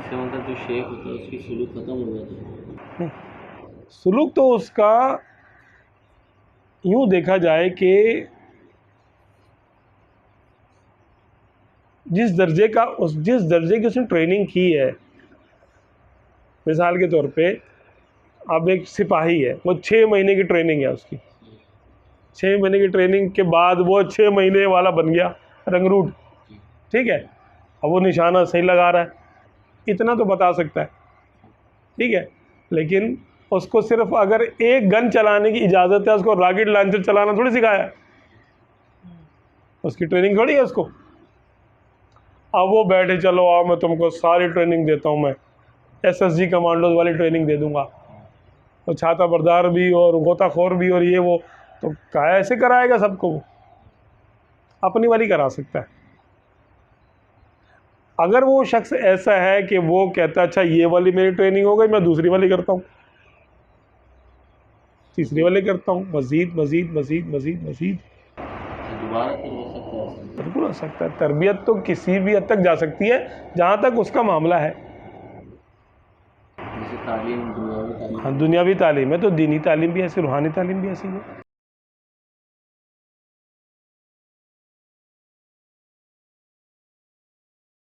7 का जो शेख होता है उसकी सुलूक ख़त्म हो जाती है। नहीं, सुलूक तो उसका यूँ देखा जाए कि जिस दर्जे की उसने ट्रेनिंग की है, मिसाल के तौर पे अब एक सिपाही है, वो 6 महीने की ट्रेनिंग है उसकी, 6 महीने की ट्रेनिंग के बाद वो 6 महीने वाला बन गया रंगरूट, ठीक है। अब वो निशाना सही लगा रहा है, इतना तो बता सकता है, ठीक है। लेकिन उसको सिर्फ अगर एक गन चलाने की इजाज़त है, उसको रॉकेट लॉन्चर चलाना थोड़ी सिखाया है, उसकी ट्रेनिंग थोड़ी है उसको। अब वो बैठे, चलो आओ मैं तुमको सारी ट्रेनिंग देता हूँ, मैं SSG कमांडोज वाली ट्रेनिंग दे दूंगा, तो छाता बरदार भी और गोताखोर भी और ये वो, तो क्या ऐसे कराएगा सबको? वो अपनी वाली करा सकता है। अगर वो शख्स ऐसा है कि वो कहता है अच्छा ये वाली मेरी ट्रेनिंग हो गई, मैं दूसरी वाली करता हूँ, तीसरी वाली करता हूँ, मज़ीद मज़ीद मज़ीद मज़ीद मज़ीद, दोबारा फिर हो सकता है। बिल्कुल हो सकता है। तरबियत तो किसी भी हद तक जा सकती है जहाँ तक उसका मामला है। जैसे तालीम, दुनियावी तालीम। हाँ, दुनियावी तालीम है तो दीनी तालीम भी ऐसी, रूहानी तालीम भी ऐसी है।